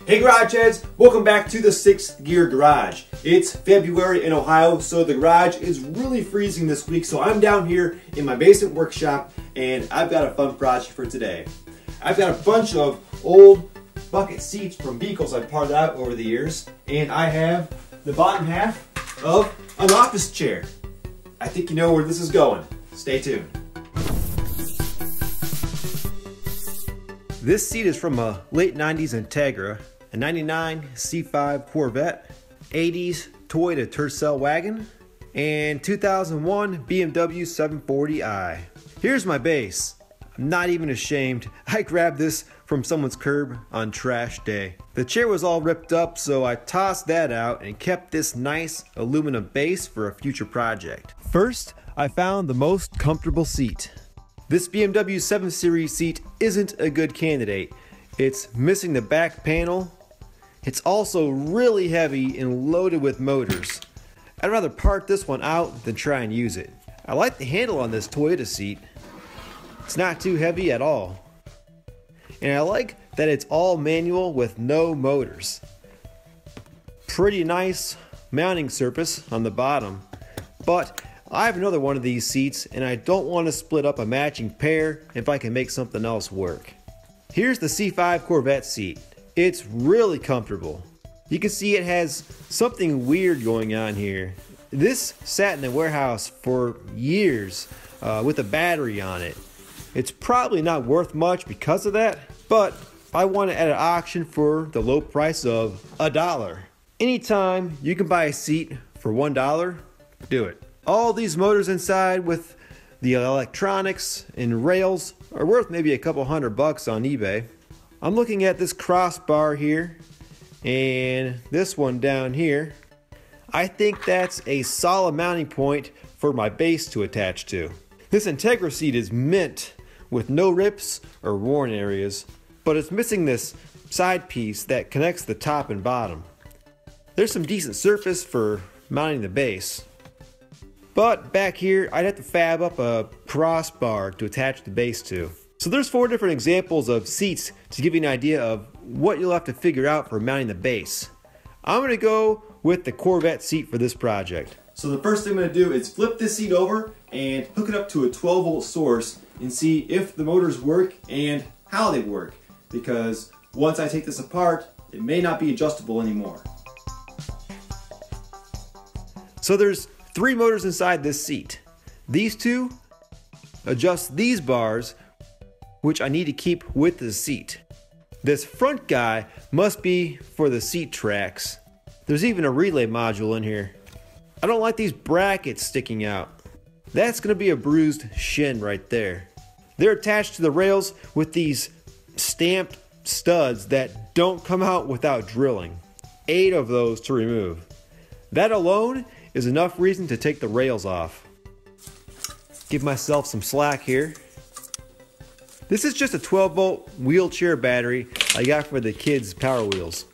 Hey Garage Heads, welcome back to the 6th Gear Garage. It's February in Ohio, so the garage is really freezing this week, so I'm down here in my basement workshop and I've got a fun project for today. I've got a bunch of old bucket seats from vehicles I've parted out over the years, and I have the bottom half of an office chair. I think you know where this is going. Stay tuned. This seat is from a late 90s Integra, a 99 C5 Corvette, 80s Toyota Tercel wagon, and 2001 BMW 740i. Here's my base. I'm not even ashamed. I grabbed this from someone's curb on trash day. The chair was all ripped up, so I tossed that out and kept this nice aluminum base for a future project. First, I found the most comfortable seat. This BMW 7 Series seat isn't a good candidate. It's missing the back panel. It's also really heavy and loaded with motors. I'd rather part this one out than try and use it. I like the handle on this Toyota seat. It's not too heavy at all. And I like that it's all manual with no motors. Pretty nice mounting surface on the bottom. But I have another one of these seats and I don't want to split up a matching pair if I can make something else work. Here's the C5 Corvette seat. It's really comfortable. You can see it has something weird going on here. This sat in the warehouse for years with a battery on it. It's probably not worth much because of that, but I want it at an auction for the low price of $1. Anytime you can buy a seat for $1, do it. All these motors inside with the electronics and rails are worth maybe a couple $100 on eBay. I'm looking at this crossbar here and this one down here. I think that's a solid mounting point for my base to attach to. This Integra seat is mint with no rips or worn areas, but it's missing this side piece that connects the top and bottom. There's some decent surface for mounting the base. But back here, I'd have to fab up a crossbar to attach the base to. So there's 4 different examples of seats to give you an idea of what you'll have to figure out for mounting the base. I'm going to go with the Corvette seat for this project. So the first thing I'm going to do is flip this seat over and hook it up to a 12-volt source and see if the motors work and how they work. Because once I take this apart, it may not be adjustable anymore. So there's 3 motors inside this seat. These 2 adjust these bars, which I need to keep with the seat. This front guy must be for the seat tracks. There's even a relay module in here. I don't like these brackets sticking out. That's going to be a bruised shin right there. They're attached to the rails with these stamped studs that don't come out without drilling. 8 of those to remove. That alone is enough reason to take the rails off. Give myself some slack here. This is just a 12-volt wheelchair battery I got for the kids' Power Wheels.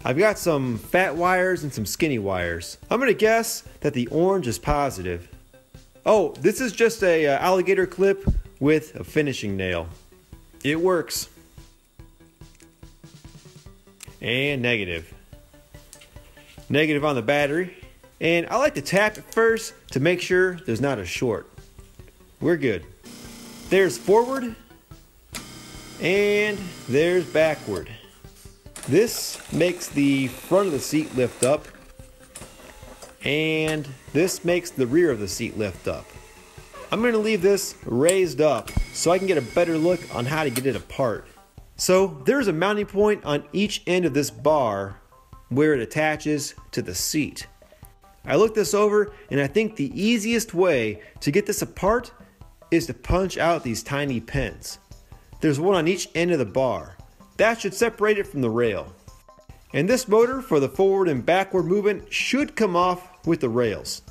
I've got some fat wires and some skinny wires. I'm gonna guess that the orange is positive. Oh, this is just a alligator clip with a finishing nail. It works. And negative. Negative on the battery. And I like to tap it first to make sure there's not a short. We're good. There's forward and there's backward. This makes the front of the seat lift up and this makes the rear of the seat lift up. I'm going to leave this raised up so I can get a better look on how to get it apart. So there's a mounting point on each end of this bar where it attaches to the seat. I looked this over and I think the easiest way to get this apart is to punch out these tiny pins. There's one on each end of the bar. That should separate it from the rail. And this motor for the forward and backward movement should come off with the rails.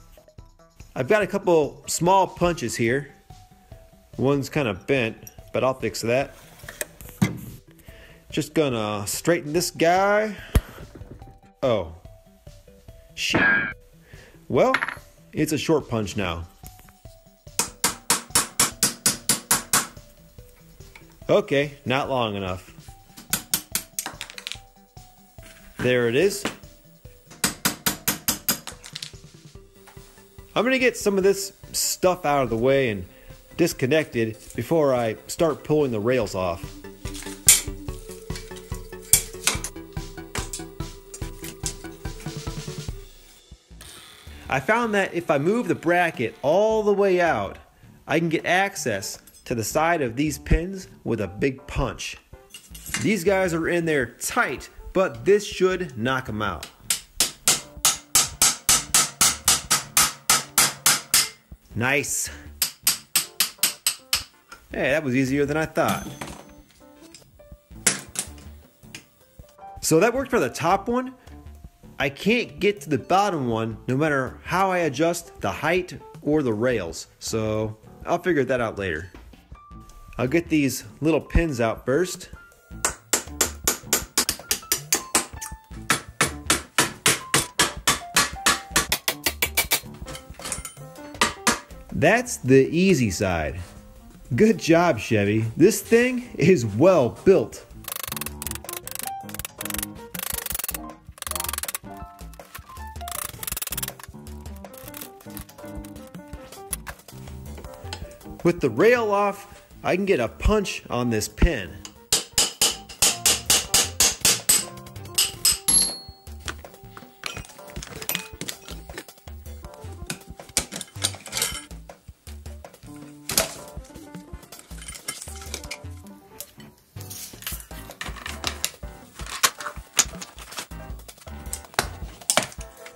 I've got a couple small punches here. One's kind of bent, but I'll fix that. Just gonna straighten this guy. Oh, shit. Well, it's a short punch now. Okay, not long enough. There it is. I'm gonna get some of this stuff out of the way and disconnected before I start pulling the rails off. I found that if I move the bracket all the way out, I can get access to the side of these pins with a big punch. These guys are in there tight, but this should knock them out. Nice. Hey, that was easier than I thought. So that worked for the top one. I can't get to the bottom one no matter how I adjust the height or the rails, so I'll figure that out later. I'll get these little pins out first. That's the easy side. Good job, Chevy. This thing is well built. With the rail off, I can get a punch on this pin.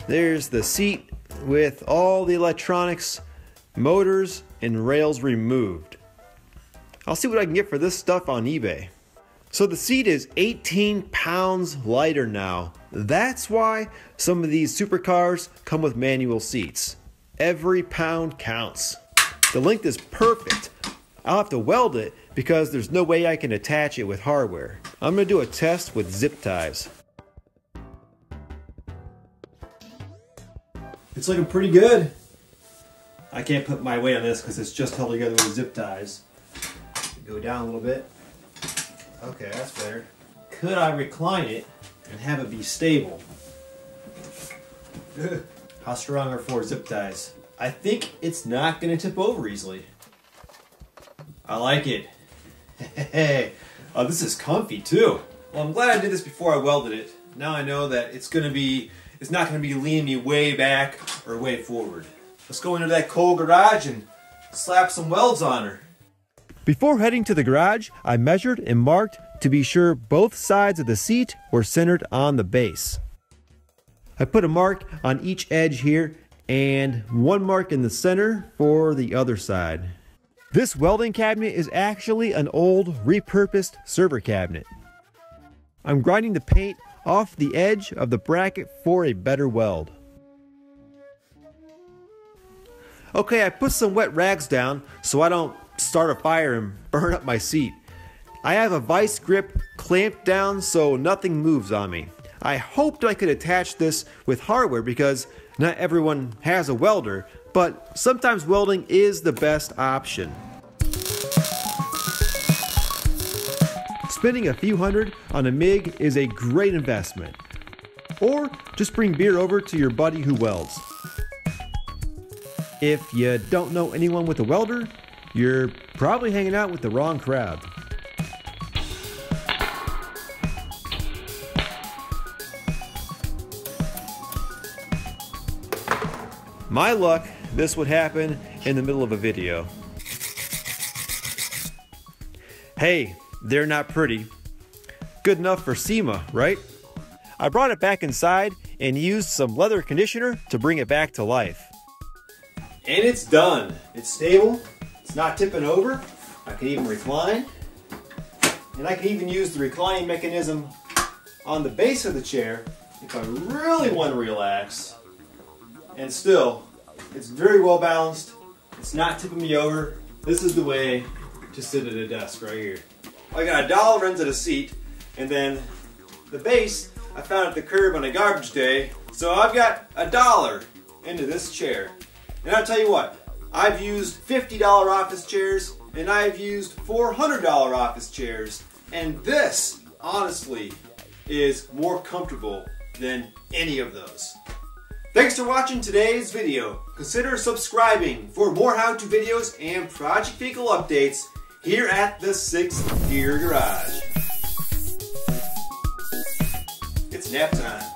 There's the seat with all the electronics, motors, and rails removed. I'll see what I can get for this stuff on eBay. So the seat is 18 pounds lighter now. That's why some of these supercars come with manual seats. Every pound counts. The length is perfect. I'll have to weld it because there's no way I can attach it with hardware. I'm gonna do a test with zip ties. It's looking pretty good. I can't put my weight on this because it's just held together with zip ties. Go down a little bit. Okay, that's better. Could I recline it and have it be stable? How strong are 4 zip ties? I think it's not going to tip over easily. I like it. Hey, oh, this is comfy too. Well, I'm glad I did this before I welded it. Now I know that it's not going to be leaning me way back or way forward. Let's go into that cold garage and slap some welds on her. Before heading to the garage, I measured and marked to be sure both sides of the seat were centered on the base. I put a mark on each edge here and one mark in the center for the other side. This welding cabinet is actually an old repurposed server cabinet. I'm grinding the paint off the edge of the bracket for a better weld. Okay, I put some wet rags down so I don't start a fire and burn up my seat. I have a vice grip clamped down so nothing moves on me. I hoped I could attach this with hardware because not everyone has a welder, but sometimes welding is the best option. Spending a few hundred on a MIG is a great investment. Or just bring beer over to your buddy who welds. If you don't know anyone with a welder, you're probably hanging out with the wrong crowd. My luck, this would happen in the middle of a video. Hey, they're not pretty. Good enough for SEMA, right? I brought it back inside and used some leather conditioner to bring it back to life. And it's done. It's stable. It's not tipping over. I can even recline. And I can even use the reclining mechanism on the base of the chair if I really want to relax. And still, it's very well balanced. It's not tipping me over. This is the way to sit at a desk right here. I got $1 into the seat, and then the base I found at the curb on a garbage day. So I've got $1 into this chair. And I'll tell you what, I've used $50 office chairs, and I've used $400 office chairs, and this, honestly, is more comfortable than any of those. Thanks for watching today's video. Consider subscribing for more how-to videos and project vehicle updates here at the 6th Gear Garage. It's nap time.